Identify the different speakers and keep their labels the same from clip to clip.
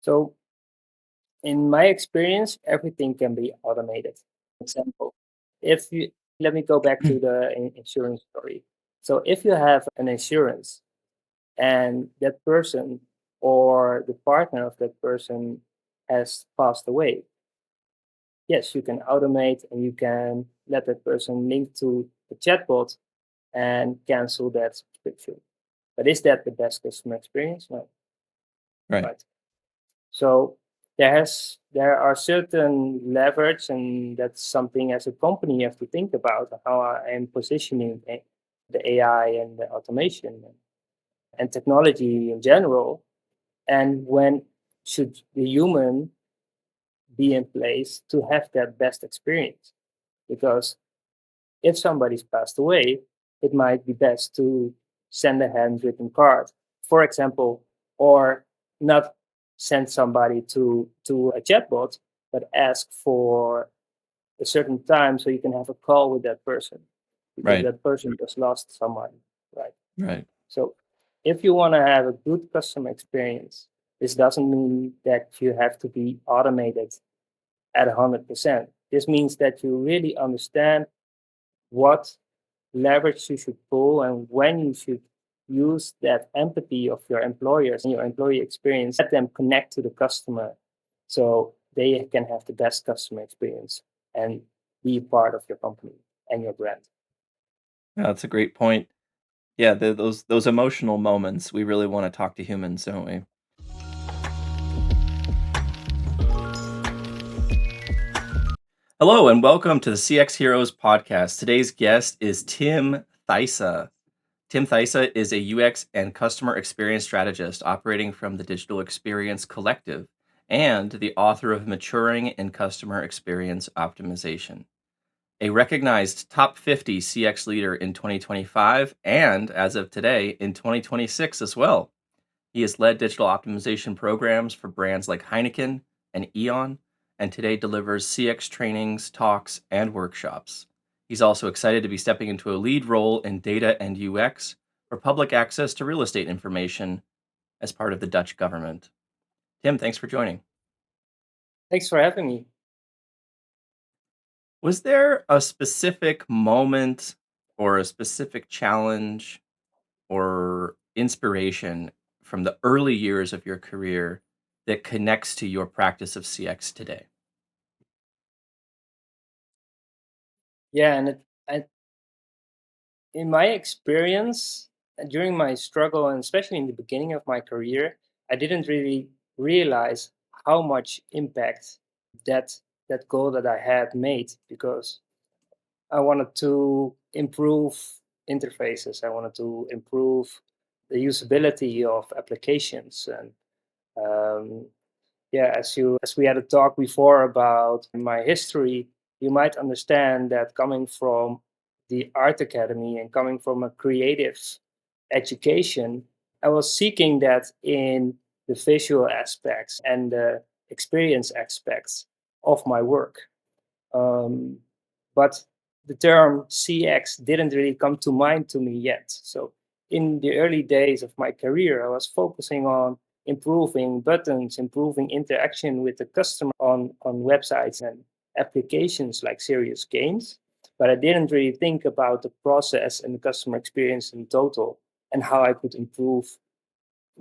Speaker 1: So in my experience, everything can be automated. Example, if you let me go back to the insurance story. So if you have an insurance and that person or the partner of that person has passed away, yes, you can automate and you can let that person link to the chatbot and cancel that subscription. But is that the best customer experience? No,
Speaker 2: Right.
Speaker 1: right? So there are certain leverage, and that's something as a company you have to think about how I am positioning the AI and the automation and technology in general, and when should the human be in place to have that best experience? Because if somebody's passed away, it might be best to send a handwritten card, for example, or not send somebody to a chatbot, but ask for a certain time so you can have a call with that person because
Speaker 2: Right.
Speaker 1: that person just lost someone, right?
Speaker 2: Right.
Speaker 1: So if you want to have a good customer experience, this doesn't mean that you have to be automated at 100%. This means that you really understand what leverage you should pull and when you should use that empathy of your employers and your employee experience, let them connect to the customer so they can have the best customer experience and be part of your company and your brand.
Speaker 2: Yeah, that's a great point. Yeah, those emotional moments, we really want to talk to humans, don't we? Hello and welcome to the CX Heroes podcast. Today's guest is Tim Thijsse. Tim Thijsse is a UX and customer experience strategist operating from the Digital Experience Collective and the author of Maturing in Customer Experience Optimization. A recognized top 50 CX leader in 2025 and, as of today, in 2026 as well. He has led digital optimization programs for brands like Heineken and E.ON, and today delivers CX trainings, talks, and workshops. He's also excited to be stepping into a lead role in data and UX for public access to real estate information as part of the Dutch government. Tim, thanks for joining.
Speaker 1: Thanks for having me.
Speaker 2: Was there a specific moment or a specific challenge or inspiration from the early years of your career that connects to your practice of CX today?
Speaker 1: Yeah, and in my experience, during my struggle, and especially in the beginning of my career, I didn't really realize how much impact that that goal that I had made because I wanted to improve interfaces. I wanted to improve the usability of applications. And yeah, as we had a talk before about my history, you might understand that coming from the art academy and coming from a creative education, I was seeking that in the visual aspects and the experience aspects of my work. Um, but the term CX didn't really come to mind to me yet. So in the early days of my career, I was focusing on improving buttons, improving interaction with the customer on websites and applications like serious games. But I didn't really think about the process and the customer experience in total and how I could improve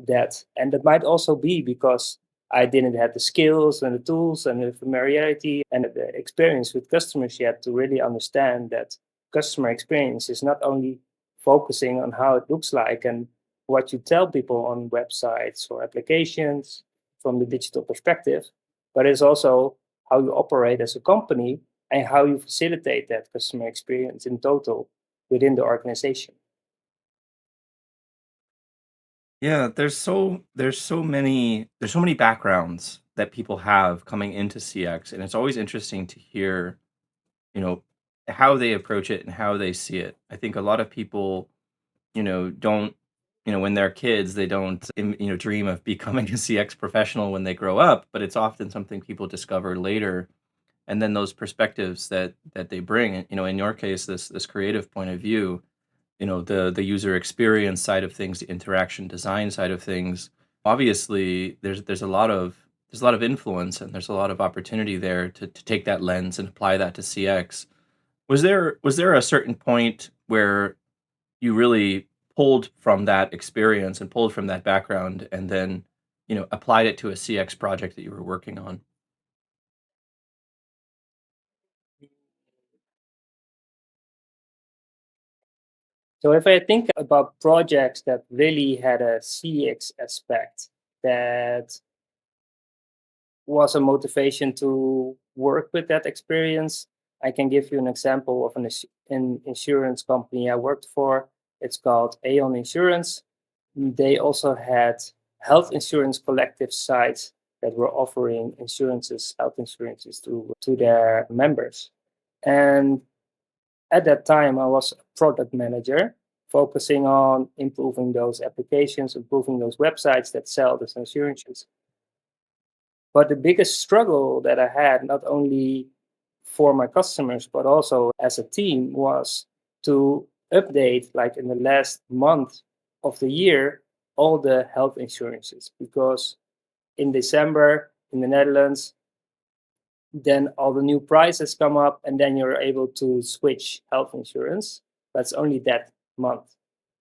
Speaker 1: that. And that might also be because I didn't have the skills and the tools and the familiarity and the experience with customers yet to really understand that customer experience is not only focusing on how it looks like and what you tell people on websites or applications from the digital perspective, but it's also how you operate as a company and how you facilitate that customer experience in total within the organization.
Speaker 2: Yeah, there's so many backgrounds that people have coming into CX, and it's always interesting to hear, you know, how they approach it and how they see it. I think a lot of people, don't, when they're kids, they don't, dream of becoming a CX professional when they grow up, but it's often something people discover later. And then those perspectives that they bring, in your case, this creative point of view, the user experience side of things, the interaction design side of things. Obviously, there's a lot of there's a lot of influence and there's a lot of opportunity there to take that lens and apply that to CX. Was there a certain point where you really pulled from that experience and pulled from that background and then, applied it to a CX project that you were working on?
Speaker 1: So if I think about projects that really had a CX aspect that was a motivation to work with that experience, I can give you an example of an insurance company I worked for. It's called E.ON Insurance. They also had health insurance collective sites that were offering health insurances to their members. And at that time, I was a product manager focusing on improving those applications, improving those websites that sell those insurances. But the biggest struggle that I had, not only for my customers, but also as a team, was to update, like in the last month of the year, all the health insurances. Because in December in the Netherlands, then all the new prices come up, and then you're able to switch health insurance. That's only that month.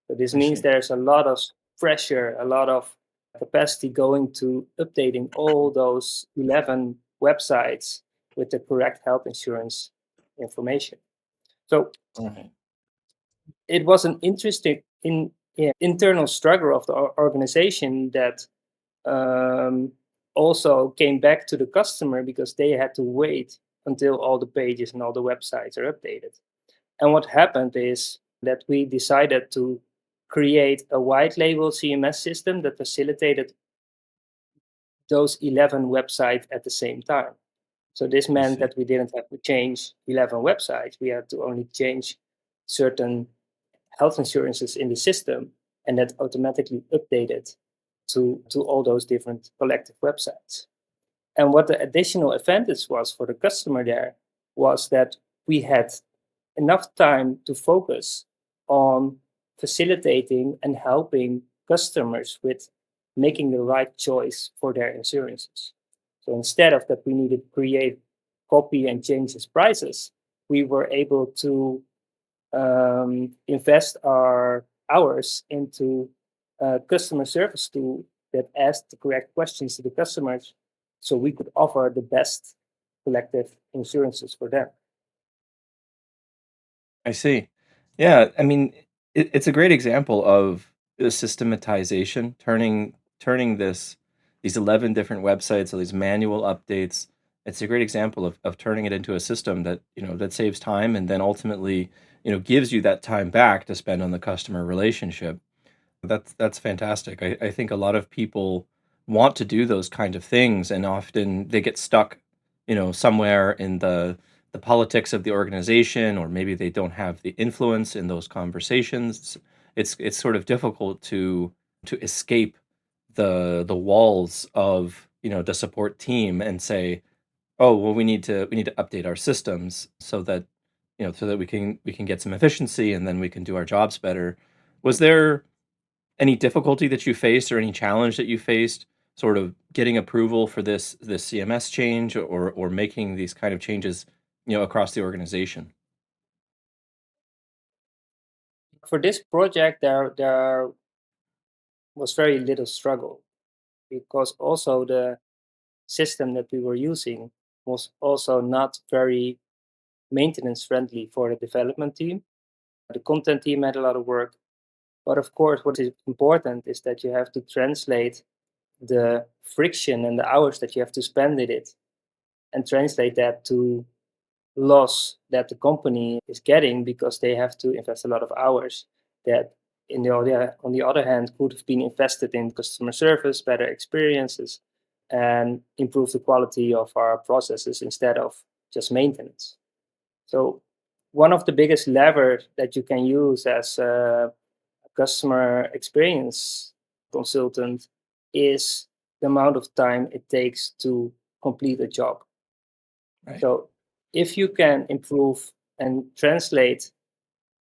Speaker 1: So this
Speaker 2: I
Speaker 1: means
Speaker 2: see.
Speaker 1: there's a lot of pressure, a lot of capacity going to updating all those 11 websites with the correct health insurance information. So
Speaker 2: Right.
Speaker 1: it was an interesting internal struggle of the organization that um, also came back to the customer because they had to wait until all the pages and all the websites are updated. And what happened is that we decided to create a white label CMS system that facilitated those 11 websites at the same time. So this
Speaker 2: I
Speaker 1: meant
Speaker 2: see.
Speaker 1: that we didn't have to change 11 websites. We had to only change certain health insurances in the system, and that automatically updated to all those different collective websites. And what the additional advantage was for the customer there was that we had enough time to focus on facilitating and helping customers with making the right choice for their insurances. So instead of that, we needed to create, copy, and change these prices, we were able to invest our hours into a customer service tool that asked the correct questions to the customers so we could offer the best collective insurances for them.
Speaker 2: I see. Yeah, I mean, it's a great example of the systematization, turning these 11 different websites, all these manual updates. It's a great example of turning it into a system that, that saves time and then ultimately, gives you that time back to spend on the customer relationship. That's fantastic. I think a lot of people want to do those kind of things, and often they get stuck, somewhere in the politics of the organization, or maybe they don't have the influence in those conversations. It's sort of difficult to escape the walls of, the support team and say, oh well, we need to update our systems so that, we can get some efficiency and then we can do our jobs better. Was there any difficulty that you faced or any challenge that you faced sort of getting approval for this CMS change, or making these kind of changes, across the organization?
Speaker 1: For this project, there was very little struggle because also the system that we were using was also not very maintenance friendly for the development team. The content team had a lot of work. But of course, what is important is that you have to translate the friction and the hours that you have to spend in it and translate that to loss that the company is getting because they have to invest a lot of hours that on the other hand could have been invested in customer service, better experiences, and improve the quality of our processes instead of just maintenance. So one of the biggest levers that you can use as a customer experience consultant is the amount of time it takes to complete a job.
Speaker 2: Right.
Speaker 1: So if you can improve and translate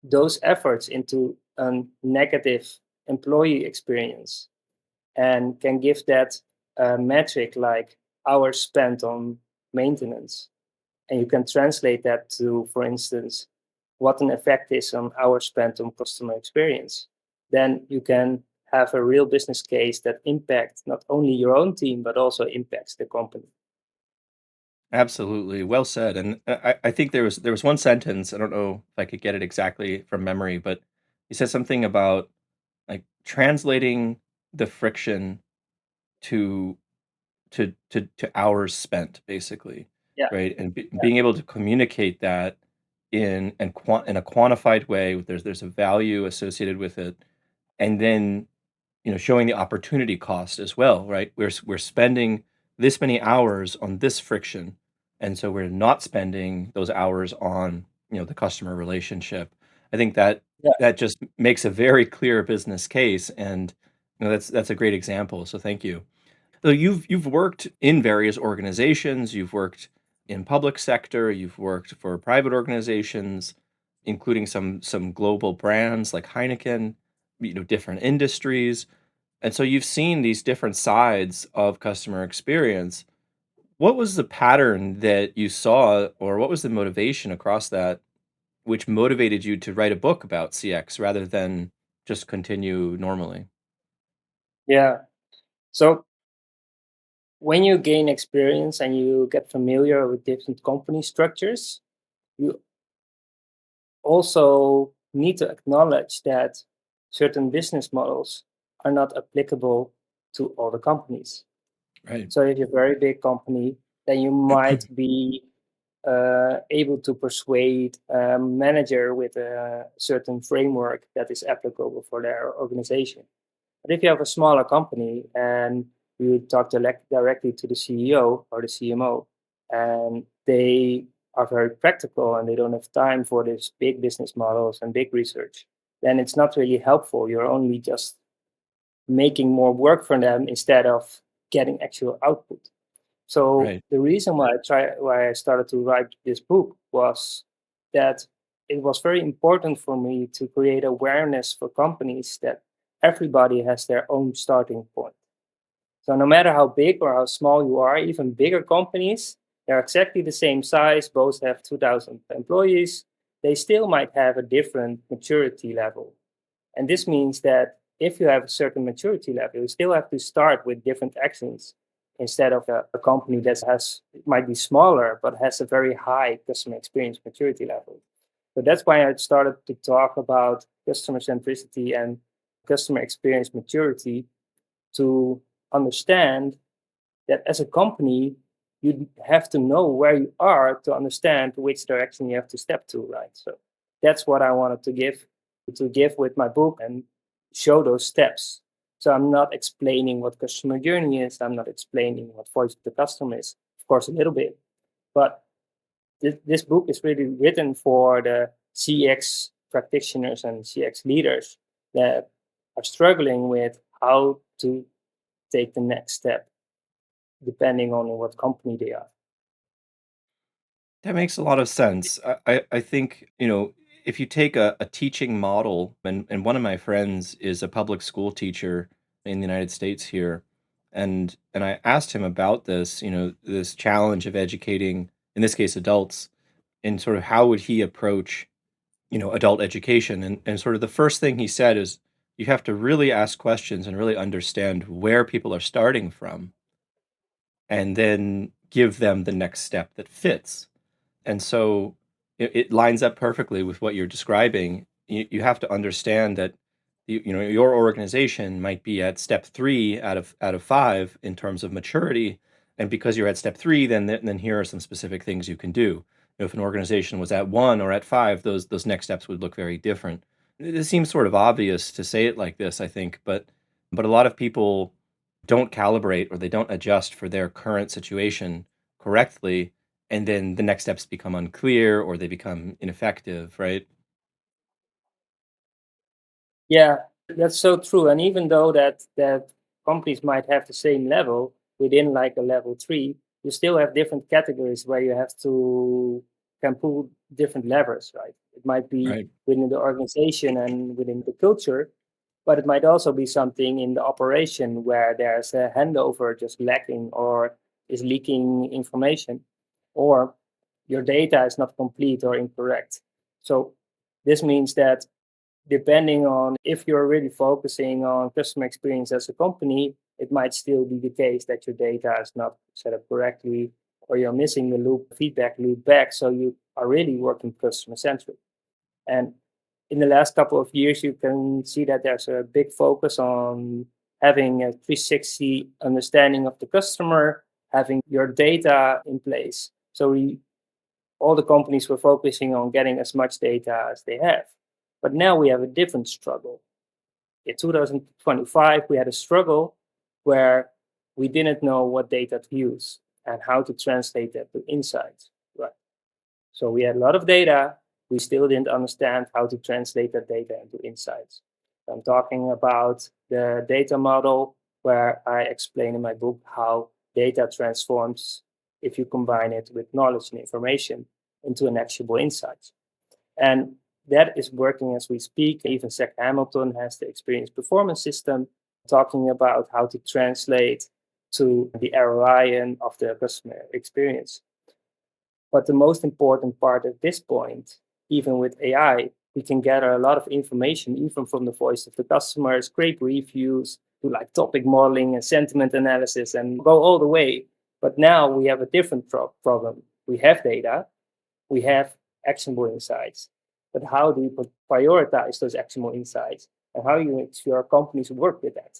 Speaker 1: those efforts into a negative employee experience and can give that a metric like hours spent on maintenance, and you can translate that to, for instance, what an effect is on hours spent on customer experience, then you can have a real business case that impacts not only your own team, but also impacts the company.
Speaker 2: Absolutely, well said. And I think there was one sentence, I don't know if I could get it exactly from memory, but he said something about like translating the friction to to hours spent, basically,
Speaker 1: Yeah,
Speaker 2: right? And
Speaker 1: yeah,
Speaker 2: being able to communicate that in a quantified way. There's a value associated with it, and then showing the opportunity cost as well, right? We're spending this many hours on this friction, and so we're not spending those hours on the customer relationship. I think that
Speaker 1: yeah.
Speaker 2: that just makes a very clear business case, and that's a great example. So thank you. So you've worked in various organizations, you've worked in public sector, you've worked for private organizations, including some global brands like Heineken, different industries. And so you've seen these different sides of customer experience. What was the pattern that you saw, or what was the motivation across that, which motivated you to write a book about CX rather than just continue normally?
Speaker 1: Yeah. So when you gain experience and you get familiar with different company structures, you also need to acknowledge that certain business models are not applicable to all the companies.
Speaker 2: Right.
Speaker 1: So if you're a very big company, then you might be able to persuade a manager with a certain framework that is applicable for their organization. But if you have a smaller company and you talk directly to the CEO or the CMO, and they are very practical and they don't have time for this big business models and big research, then it's not really helpful. You're only just making more work for them instead of getting actual output. So
Speaker 2: Right.
Speaker 1: the reason why I started to write this book was that it was very important for me to create awareness for companies that everybody has their own starting point. So no matter how big or how small you are, even bigger companies, they're exactly the same size, both have 2,000 employees, they still might have a different maturity level. And this means that if you have a certain maturity level, you still have to start with different actions instead of a company that has, it might be smaller, but has a very high customer experience maturity level. So that's why I started to talk about customer centricity and customer experience maturity, to understand that as a company, you have to know where you are to understand which direction you have to step to, right? So that's what I wanted to give with my book and show those steps. So I'm not explaining what customer journey is. I'm not explaining what voice of the customer is. Of course, a little bit, but this book is really written for the CX practitioners and CX leaders that are struggling with how to take the next step, depending on what company they are.
Speaker 2: That makes a lot of sense. I think, if you take a teaching model, and one of my friends is a public school teacher in the United States here, and I asked him about this, this challenge of educating, in this case, adults, and sort of how would he approach, adult education. And sort of the first thing he said is you have to really ask questions and really understand where people are starting from, and then give them the next step that fits. And so it lines up perfectly with what you're describing. You have to understand that your organization might be at step 3 out of 5 in terms of maturity, and because you're at step 3, then here are some specific things you can do. If an organization was at 1 or at 5, those next steps would look very different. It seems sort of obvious to say it like this, I think, but a lot of people don't calibrate, or they don't adjust for their current situation correctly, and then the next steps become unclear or they become ineffective, right?
Speaker 1: Yeah, that's so true. And even though that companies might have the same level within like a level three, you still have different categories where you have to can pull different levers, right? It might be
Speaker 2: Right.
Speaker 1: within the organization and within the culture, But it might also be something in the operation where there's a handover just lacking or is leaking information, or your data is not complete or incorrect. So this means that depending on if you're really focusing on customer experience as a company, it might still be the case that your data is not set up correctly, or you're missing the loop feedback loop back. So you are really working customer centric. And in the last couple of years, you can see that there's a big focus on having a 360 understanding of the customer, having your data in place. So all the companies were focusing on getting as much data as they have. But now we have a different struggle. In 2025, we had a struggle where we didn't know what data to use and how to translate that to insights. Right. So we had a lot of data. We still didn't understand how to translate that data into insights. I'm talking about the data model where I explain in my book how data transforms if you combine it with knowledge and information into an actionable insight. And that is working as we speak. Even Zach Hamilton has the experience performance system talking about how to translate to the ROI of the customer experience. But the most important part at this point, even with AI, we can gather a lot of information, even from the voice of the customers, create reviews, do like topic modeling and sentiment analysis and go all the way. But now we have a different problem. We have data, we have actionable insights, but how do you prioritize those actionable insights and how you make sure companies work with that?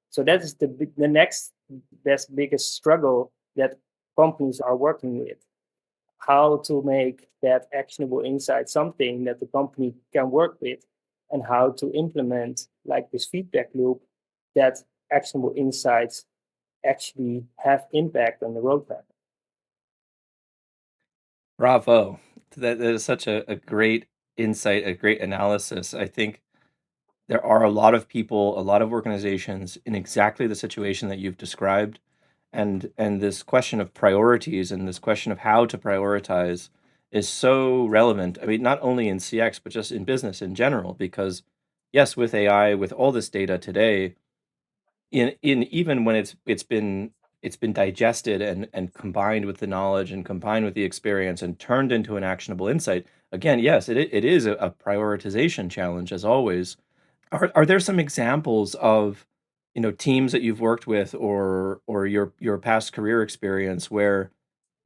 Speaker 1: So that is the next biggest struggle that companies are working with, how to make that actionable insight something that the company can work with, and how to implement like this feedback loop that actionable insights actually have impact on the roadmap.
Speaker 2: Bravo. That is such a great insight, a great analysis. I think there are a lot of people, a lot of organizations in exactly the situation that you've described. And this question of priorities and this question of how to prioritize is so relevant. I mean, not only in CX, but just in business in general, because yes, with AI, with all this data today, in even when it's been digested and combined with the knowledge and combined with the experience and turned into an actionable insight, again, yes, it is a prioritization challenge as always. Are there some examples of, teams that you've worked with or your past career experience where,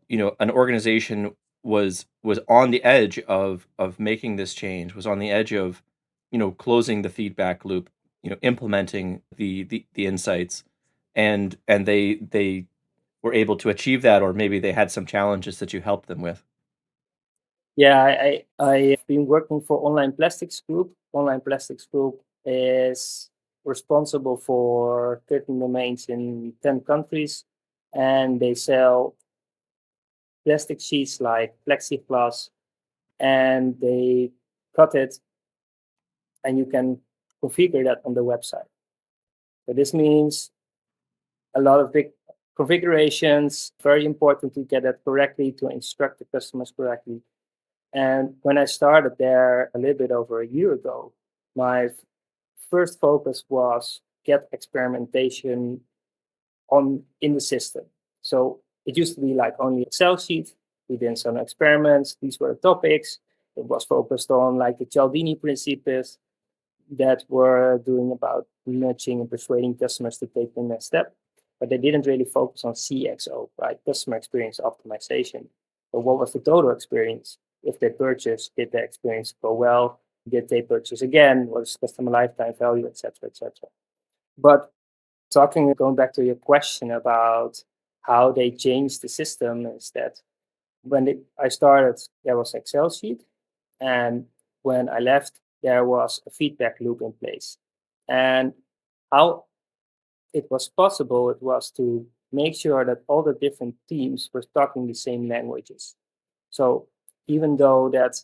Speaker 2: an organization was on the edge of making this change, was on the edge of, closing the feedback loop, implementing the insights, and they were able to achieve that, or maybe they had some challenges that you helped them with?
Speaker 1: Yeah, I've been working for Online Plastics Group. Online Plastics Group is responsible for 13 domains in 10 countries, and they sell plastic sheets like plexiglass, and they cut it, and you can configure that on the website. So this means a lot of big configurations, very important to get that correctly, to instruct the customers correctly. And when I started there a little bit over a year ago, my first focus was get experimentation on in the system. So it used to be like only Excel sheet. We did some experiments. These were the topics. It was focused on like the Cialdini principles that were doing about nudging and persuading customers to take the next step. But they didn't really focus on CXO, right? Customer experience optimization. But what was the total experience? If they purchase, did the experience go well? Did they purchase again? What is customer lifetime value, etc., etc. But going back to your question about how they changed the system, is that I started, there was Excel sheet, and when I left, there was a feedback loop in place. And how it was possible, it was to make sure that all the different teams were talking the same languages. So even though that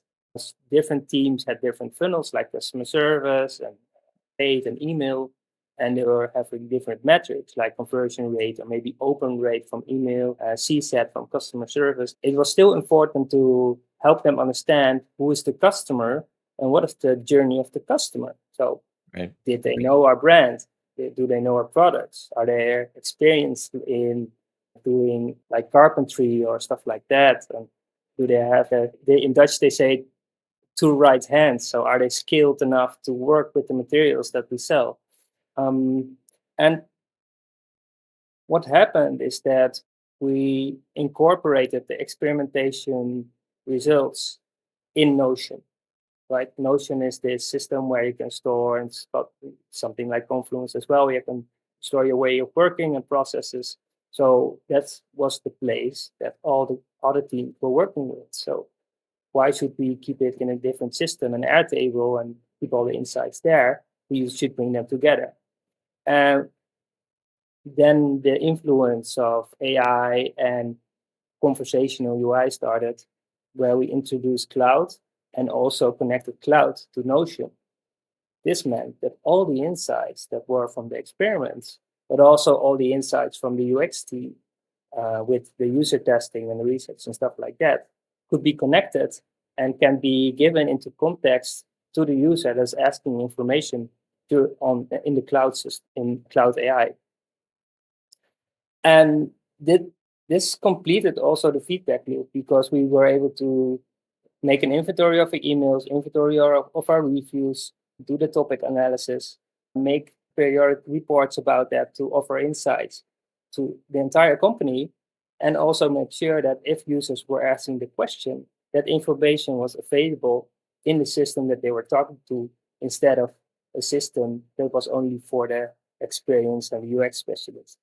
Speaker 1: different teams had different funnels like customer service and paid and email, and they were having different metrics like conversion rate or maybe open rate from email, CSAT from customer service, it was still important to help them understand who is the customer and what is the journey of the customer. So
Speaker 2: Right.
Speaker 1: Did they know our brand? Do they know our products? Are they experienced in doing like carpentry or stuff like that? And do they have in Dutch they say two right hands. So are they skilled enough to work with the materials that we sell? And what happened is that we incorporated the experimentation results in Notion. Right? Notion is this system where you can store and something like Confluence as well. You can store your way of working and processes. So that was the place that all the other teams were working with. So why should we keep it in a different system, an Airtable, and keep all the insights there? We should bring them together. And then the influence of AI and conversational UI started, where we introduced cloud and also connected cloud to Notion. This meant that all the insights that were from the experiments, but also all the insights from the UX team with the user testing and the research and stuff like that, could be connected and can be given into context to the user that's asking information in the cloud system, in cloud AI. And this completed also the feedback loop because we were able to make an inventory of our emails, inventory of our reviews, do the topic analysis, make periodic reports about that to offer insights to the entire company, and also make sure that if users were asking the question, that information was available in the system that they were talking to instead of a system that was only for the experienced and UX specialists.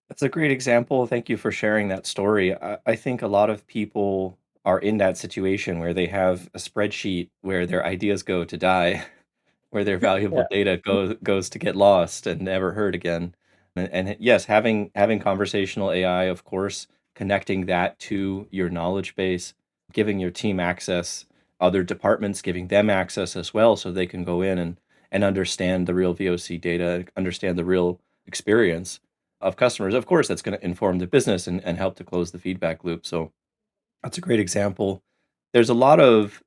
Speaker 2: That's a great example. Thank you for sharing that story. I think a lot of people are in that situation where they have a spreadsheet where their ideas go to die, where their valuable
Speaker 1: Yeah,
Speaker 2: data goes to get lost and never heard again. And yes, having conversational AI, of course, connecting that to your knowledge base, giving your team access, other departments giving them access as well, so they can go in and understand the real VOC data, understand the real experience of customers. Of course, that's going to inform the business and help to close the feedback loop. So that's a great example. There's a lot of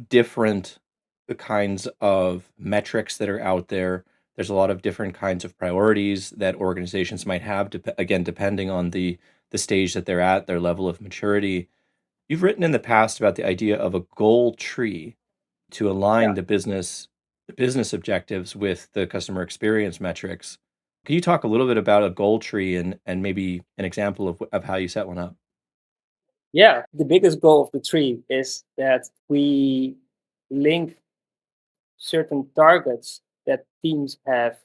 Speaker 2: different kinds of metrics that are out there. There's a lot of different kinds of priorities that organizations might have, again, depending on the stage that they're at, their level of maturity. You've written in the past about the idea of a goal tree to
Speaker 1: yeah.
Speaker 2: align the business objectives with the customer experience metrics. Can you talk a little bit about a goal tree and maybe an example of how you set one up?
Speaker 1: Yeah, the biggest goal of the tree is that we link certain targets that teams have,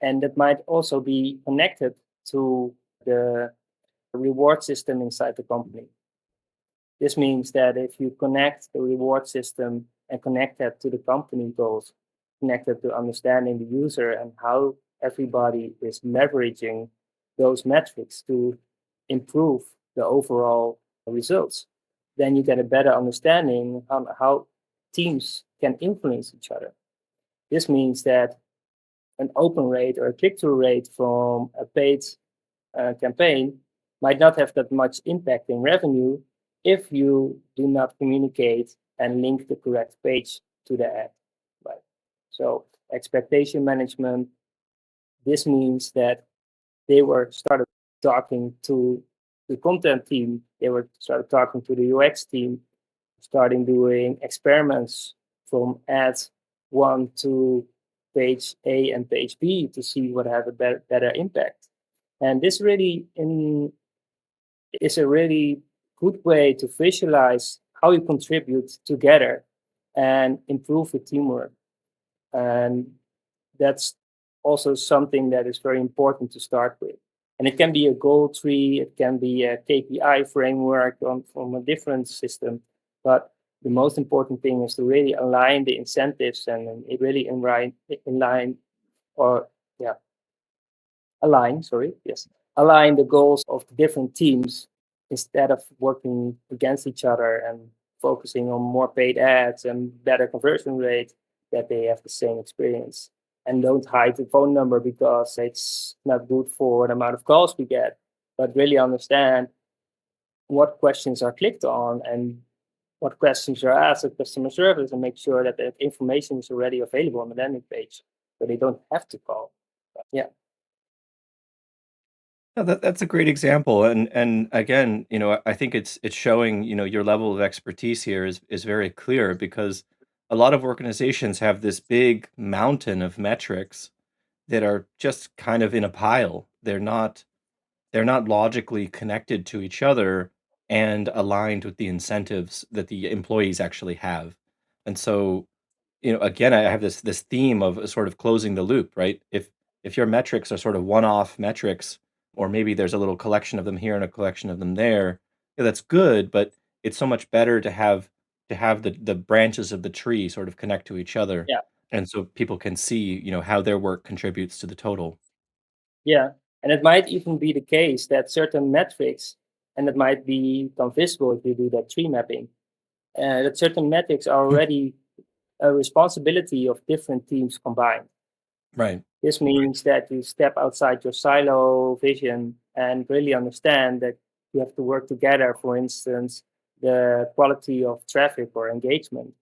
Speaker 1: and that might also be connected to the reward system inside the company. This means that if you connect the reward system and connect that to the company goals, connected to understanding the user and how everybody is leveraging those metrics to improve the overall results, then you get a better understanding on how teams can influence each other. This means that an open rate or a click-through rate from a paid campaign might not have that much impact in revenue if you do not communicate and link the correct page to the ad. Right. So expectation management. This means that they were started talking to the content team. They were started talking to the UX team, starting doing experiments from ad one to page A and page B to see what have a better impact. And this is a really good way to visualize how you contribute together and improve the teamwork. And that's also something that is very important to start with. And it can be a goal tree, it can be a KPI framework from a different system. But the most important thing is to really align the incentives and it really in line or yeah, align the goals of the different teams instead of working against each other and focusing on more paid ads and better conversion rate, that they have the same experience. And don't hide the phone number because it's not good for the amount of calls we get, but really understand what questions are clicked on and what questions are asked at customer service and make sure that the information is already available on the landing page so they don't have to call. Yeah,
Speaker 2: No, that's a great example, and again, I think it's showing, your level of expertise here is very clear because a lot of organizations have this big mountain of metrics that are just kind of in a pile. They're not logically connected to each other and aligned with the incentives that the employees actually have. And so, again, I have this theme of sort of closing the loop, right? If your metrics are sort of one-off metrics, or maybe there's a little collection of them here and a collection of them there, yeah, that's good, but it's so much better to have the branches of the tree sort of connect to each other,
Speaker 1: yeah,
Speaker 2: and so people can see, how their work contributes to the total.
Speaker 1: yeah. And it might even be the case that certain metrics, and it might become visible if you do that tree mapping, that certain metrics are already a responsibility of different teams combined.
Speaker 2: Right.
Speaker 1: This means that you step outside your silo vision and really understand that you have to work together, for instance, the quality of traffic or engagement.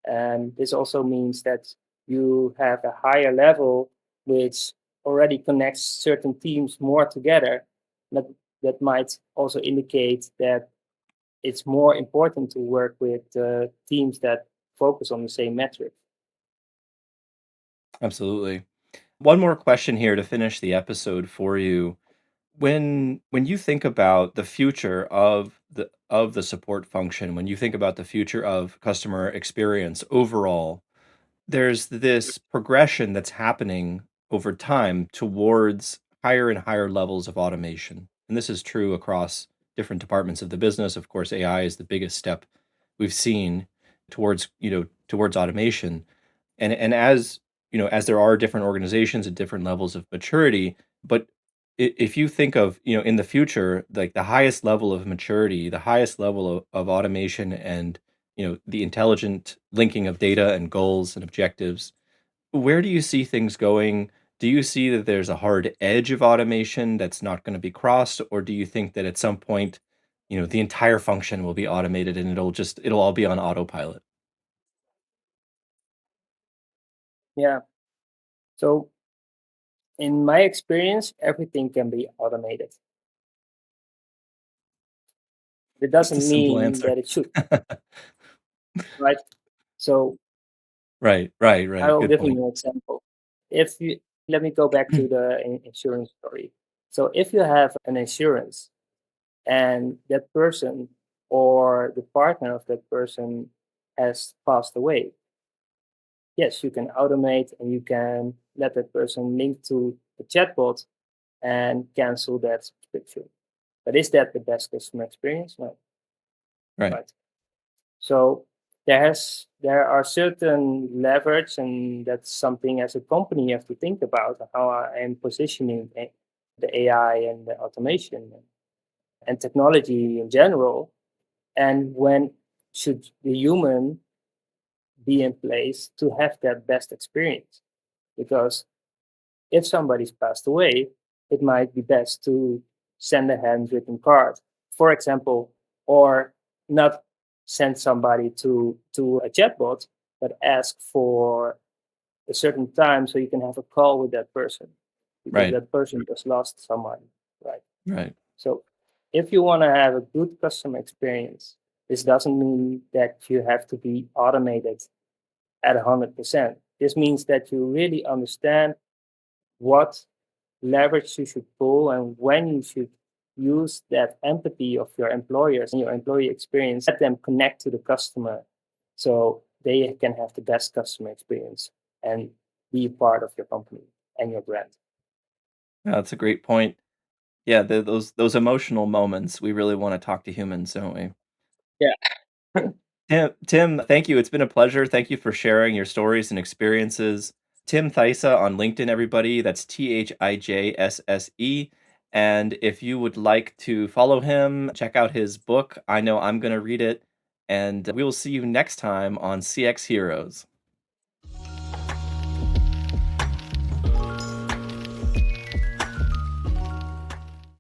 Speaker 1: And this also means that you have a higher level which already connects certain teams more together. That, that might also indicate that it's more important to work with teams that focus on the same metric.
Speaker 2: Absolutely. One more question here to finish the episode for you. When you think about the future of the support function, when you think about the future of customer experience overall, there's this progression that's happening over time towards higher and higher levels of automation. And this is true across different departments of the business. Of course, AI is the biggest step we've seen towards automation. And as there are different organizations at different levels of maturity, but if you think of, in the future, like the highest level of maturity, the highest level of automation, and the intelligent linking of data and goals and objectives, where do you see things going? Do you see that there's a hard edge of automation that's not going to be crossed, or do you think that at some point, the entire function will be automated and it'll all be on autopilot?
Speaker 1: Yeah. So in my experience, everything can be automated. It
Speaker 2: That's a
Speaker 1: doesn't
Speaker 2: simple
Speaker 1: mean
Speaker 2: answer.
Speaker 1: that it should, right? So
Speaker 2: Right, right, right.
Speaker 1: I'll
Speaker 2: Good
Speaker 1: give
Speaker 2: point.
Speaker 1: you an example. If you Let me go back to the insurance story. So if you have an insurance and that person or the partner of that person has passed away, yes, you can automate and you can let that person link to the chatbot and cancel that subscription. But is that the best customer experience? No,
Speaker 2: Right,
Speaker 1: right? So there are certain leverage, and that's something as a company you have to think about how I am positioning the AI and the automation and technology in general, and when should the human be in place to have that best experience? Because if somebody's passed away, it might be best to send a handwritten card, for example, or not send somebody to a chatbot, but ask for a certain time so you can have a call with that person because
Speaker 2: right,
Speaker 1: that person just lost someone, right?
Speaker 2: right,
Speaker 1: So if you want to have a good customer experience, this doesn't mean that you have to be automated at 100%. This means that you really understand what leverage you should pull and when you should use that empathy of your employers and your employee experience, let them connect to the customer so they can have the best customer experience and be part of your company and your brand.
Speaker 2: yeah, that's a great point. Yeah, those emotional moments, we really wanna talk to humans, don't we?
Speaker 1: Yeah.
Speaker 2: Tim, thank you, it's been a pleasure, thank you for sharing your stories and experiences. Tim Thijsse on LinkedIn, everybody, that's Thijsse, and if you would like to follow him, check out his book, I know I'm gonna read it, and we will see you next time on CX Heroes.